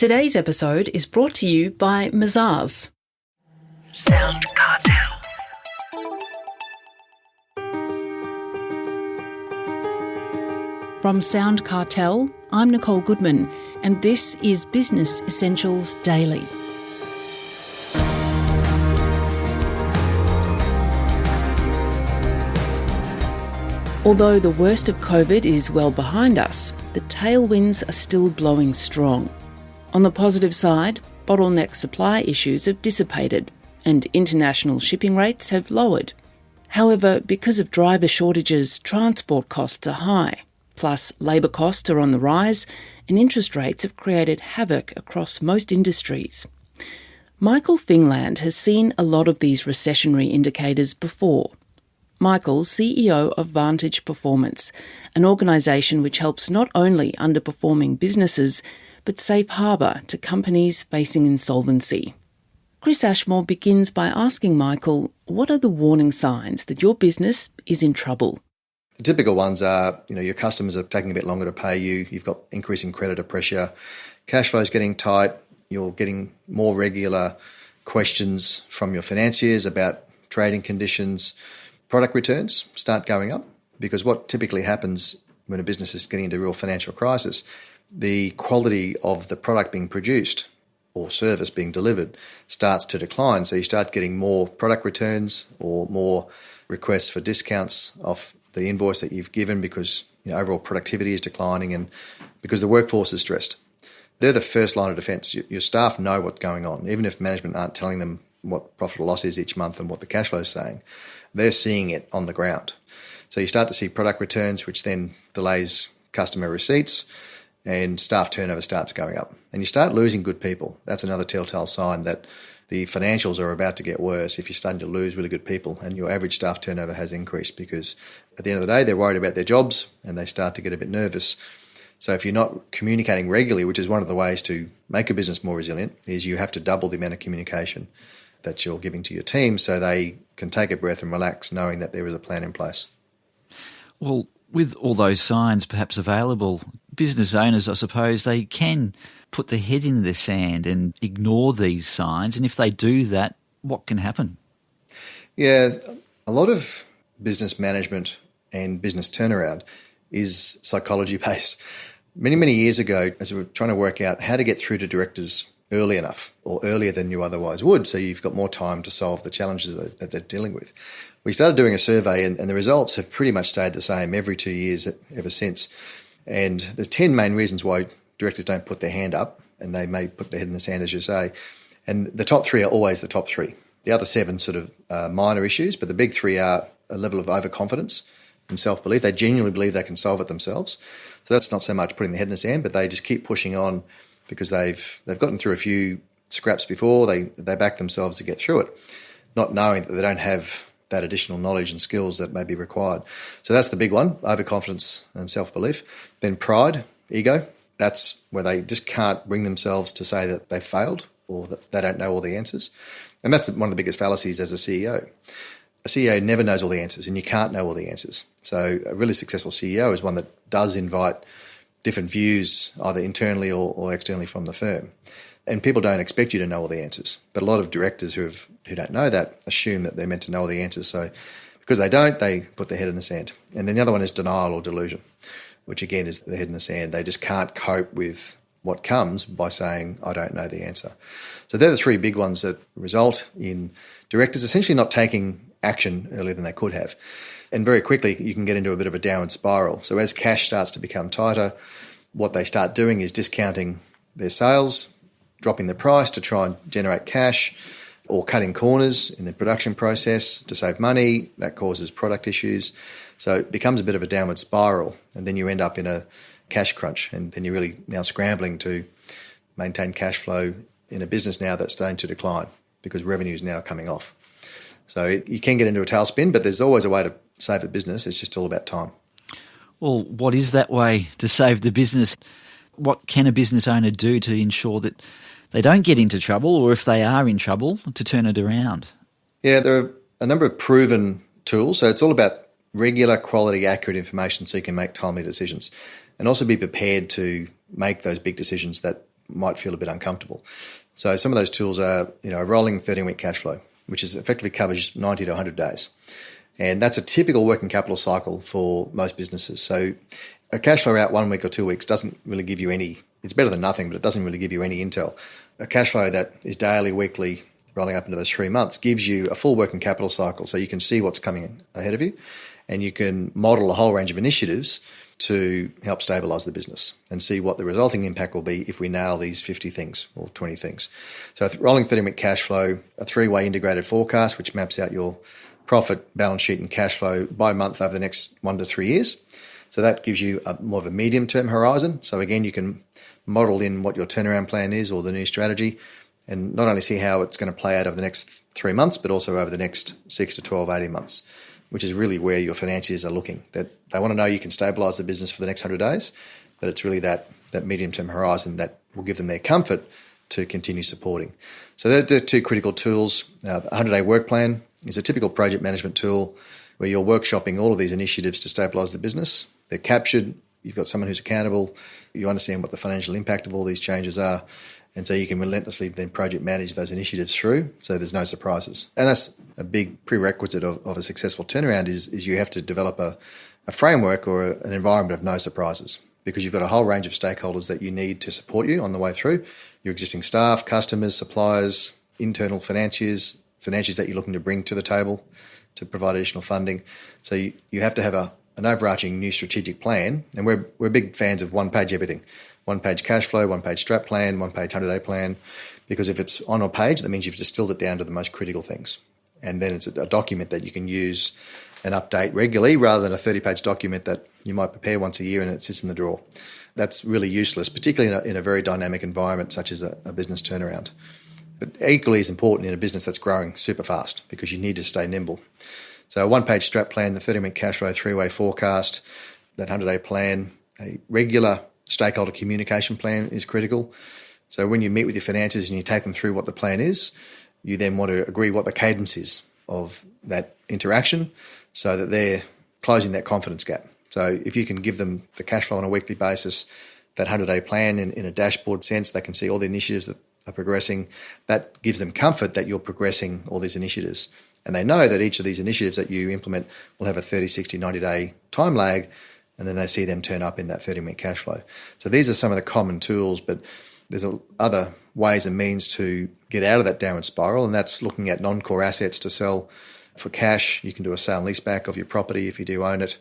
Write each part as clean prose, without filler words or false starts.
Today's episode is brought to you by Mazars. SoundCartel. From SoundCartel, I'm Nicole Goodman, and this is Business Essentials Daily. Although the worst of COVID is well behind us, the tailwinds are still blowing strong. On the positive side, bottleneck supply issues have dissipated and international shipping rates have lowered. However, because of driver shortages, transport costs are high. Plus, labour costs are on the rise and interest rates have created havoc across most industries. Michael Fingland has seen a lot of these recessionary indicators before. Michael, CEO of Vantage Performance, an organisation which helps not only underperforming businesses, but safe harbour to companies facing insolvency. Chris Ashmore begins by asking Michael, what are the warning signs that your business is in trouble? The typical ones are, your customers are taking a bit longer to pay you, you've got increasing creditor pressure, cash flow's getting tight, you're getting more regular questions from your financiers about trading conditions. Product returns start going up because what typically happens when a business is getting into a real financial crisis, the quality of the product being produced or service being delivered starts to decline. So you start getting more product returns or more requests for discounts off the invoice that you've given because overall productivity is declining and because the workforce is stressed. They're the first line of defence. Your staff know what's going on, even if management aren't telling them what profit or loss is each month and what the cash flow is saying. They're seeing it on the ground. So you start to see product returns, which then delays customer receipts and staff turnover starts going up. And you start losing good people. That's another telltale sign that the financials are about to get worse if you're starting to lose really good people and your average staff turnover has increased because at the end of the day, they're worried about their jobs and they start to get a bit nervous. So if you're not communicating regularly, which is one of the ways to make a business more resilient, is you have to double the amount of communication that you're giving to your team so they can take a breath and relax knowing that there is a plan in place. Well, with all those signs perhaps available, business owners, I suppose, they can put their head in the sand and ignore these signs. And if they do that, what can happen? Yeah, a lot of business management and business turnaround is psychology-based. Many, many years ago, as we were trying to work out how to get through to directors early enough or earlier than you otherwise would, so you've got more time to solve the challenges that they're dealing with. We started doing a survey and the results have pretty much stayed the same every 2 years ever since. And there's 10 main reasons why directors don't put their hand up and they may put their head in the sand, as you say. And the top 3 are always the top 3. The other 7 sort of minor issues, but the big 3 are a level of overconfidence and self-belief. They genuinely believe they can solve it themselves. So that's not so much putting their head in the sand, but they just keep pushing on because they've gotten through a few scraps before, they back themselves to get through it, not knowing that they don't have that additional knowledge and skills that may be required. So that's the big one, overconfidence and self-belief. Then pride, ego, that's where they just can't bring themselves to say that they failed or that they don't know all the answers. And that's one of the biggest fallacies as a CEO. A CEO never knows all the answers and you can't know all the answers. So a really successful CEO is one that does invite different views, either internally or externally from the firm. And people don't expect you to know all the answers. But a lot of directors who don't know that assume that they're meant to know all the answers. So because they don't, they put their head in the sand. And then the other one is denial or delusion, which again is the head in the sand. They just can't cope with what comes by saying, I don't know the answer. So they're the 3 big ones that result in directors essentially not taking action earlier than they could have. And very quickly, you can get into a bit of a downward spiral. So as cash starts to become tighter, what they start doing is discounting their sales, dropping the price to try and generate cash, or cutting corners in the production process to save money. That causes product issues. So it becomes a bit of a downward spiral, and then you end up in a cash crunch, and then you're really now scrambling to maintain cash flow in a business now that's starting to decline because revenue is now coming off. So you can get into a tailspin, but there's always a way to save the business. It's just all about time. Well, what is that way to save the business? What can a business owner do to ensure that they don't get into trouble, or if they are in trouble, to turn it around? Yeah, there are a number of proven tools. So it's all about regular, quality, accurate information so you can make timely decisions and also be prepared to make those big decisions that might feel a bit uncomfortable. So some of those tools are, a rolling 13-week cash flow, which is effectively covers 90 to 100 days. And that's a typical working capital cycle for most businesses. So a cash flow out 1 week or 2 weeks doesn't really give you any, it's better than nothing, but it doesn't really give you any intel. A cash flow that is daily, weekly, rolling up into those 3 months gives you a full working capital cycle, so you can see what's coming ahead of you, and you can model a whole range of initiatives to help stabilise the business and see what the resulting impact will be if we nail these 50 things or 20 things. So rolling 13-week cash flow, a 3-way integrated forecast which maps out your profit, balance sheet and cash flow by month over the next 1 to 3 years. So that gives you more of a medium-term horizon. So again, you can model in what your turnaround plan is or the new strategy, and not only see how it's going to play out over the next 3 months, but also over the next 6 to 12, 18 months, which is really where your financiers are looking. That they want to know you can stabilise the business for the next 100 days, but it's really that medium-term horizon that will give them their comfort to continue supporting. So they're the two critical tools. The 100-day work plan is a typical project management tool where you're workshopping all of these initiatives to stabilise the business. They're captured. You've got someone who's accountable. You understand what the financial impact of all these changes are. And so you can relentlessly then project manage those initiatives through, so there's no surprises. And that's a big prerequisite of a successful turnaround is you have to develop a framework or an environment of no surprises, because you've got a whole range of stakeholders that you need to support you on the way through. Your existing staff, customers, suppliers, internal financiers that you're looking to bring to the table to provide additional funding. So you have to have an overarching new strategic plan, and we're big fans of one-page everything. One-page cash flow, one-page strat plan, one-page 100-day plan, because if it's on a page, that means you've distilled it down to the most critical things. And then it's a document that you can use and update regularly rather than a 30-page document that you might prepare once a year and it sits in the drawer. That's really useless, particularly in a very dynamic environment such as a business turnaround. But equally as important in a business that's growing super fast, because you need to stay nimble. So a one-page strat plan, the 30-minute cash flow, 3-way forecast, that 100-day plan, a regular stakeholder communication plan is critical. So when you meet with your financiers and you take them through what the plan is, you then want to agree what the cadence is of that interaction so that they're closing that confidence gap. So if you can give them the cash flow on a weekly basis, that 100-day plan in a dashboard sense, they can see all the initiatives that are progressing. That gives them comfort that you're progressing all these initiatives. And they know that each of these initiatives that you implement will have a 30, 60, 90-day time lag, and then they see them turn up in that 30-minute cash flow. So these are some of the common tools, but there's other ways and means to get out of that downward spiral, and that's looking at non-core assets to sell for cash. You can do a sale and leaseback of your property if you do own it.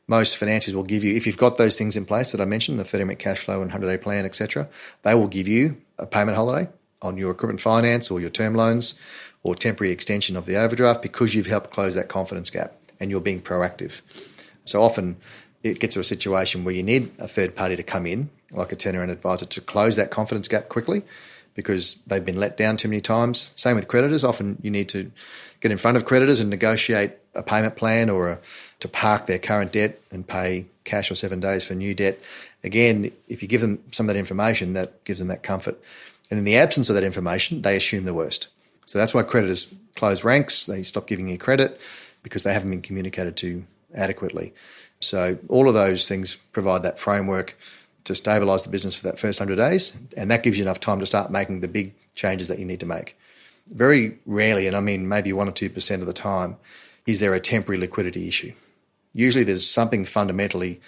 Most financiers will give you, if you've got those things in place that I mentioned, the 30-minute cash flow and 100-day plan, etc., they will give you a payment holiday on your equipment finance or your term loans or temporary extension of the overdraft because you've helped close that confidence gap and you're being proactive. So often it gets to a situation where you need a third party to come in, like a turnaround advisor, to close that confidence gap quickly because they've been let down too many times. Same with creditors. Often you need to get in front of creditors and negotiate a payment plan or to park their current debt and pay cash or 7 days for new debt. Again, if you give them some of that information, that gives them that comfort. And in the absence of that information, they assume the worst. So that's why creditors close ranks. They stop giving you credit because they haven't been communicated to adequately. So all of those things provide that framework to stabilise the business for that first 100 days, and that gives you enough time to start making the big changes that you need to make. Very rarely, and I mean maybe 1 or 2% of the time, is there a temporary liquidity issue. Usually there's something fundamentally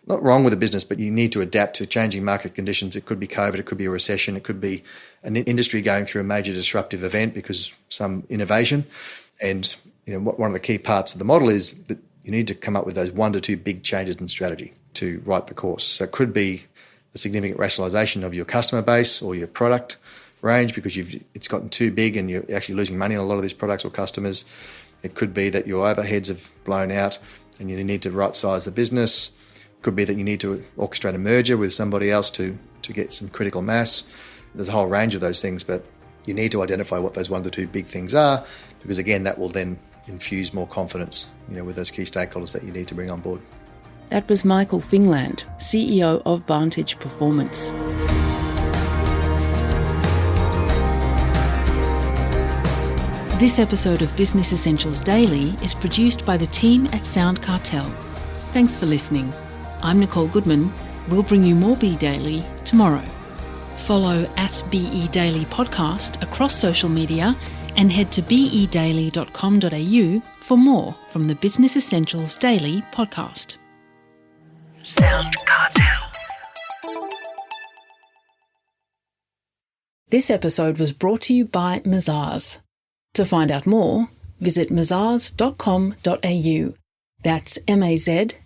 not wrong with the business, but you need to adapt to changing market conditions. It could be COVID, it could be a recession, it could be an industry going through a major disruptive event because some innovation. And one of the key parts of the model is that you need to come up with those 1 to 2 big changes in strategy to right the course. So it could be a significant rationalisation of your customer base or your product range because it's gotten too big and you're actually losing money on a lot of these products or customers. It could be that your overheads have blown out and you need to right-size the business. It could be that you need to orchestrate a merger with somebody else to get some critical mass. There's a whole range of those things, but you need to identify what those 1 to 2 big things are because, again, that will then infuse more confidence with those key stakeholders that you need to bring on board. That was Michael Fingland, CEO of Vantage Performance. This episode of Business Essentials Daily is produced by the team at SoundCartel. Thanks for listening. I'm Nicole Goodman. We'll bring you more B Daily tomorrow. Follow @BE Daily Podcast across social media and head to bedaily.com.au for more from the Business Essentials Daily Podcast. SoundCartel. This episode was brought to you by Mazars. To find out more, visit mazars.com.au. That's mazars.com.au.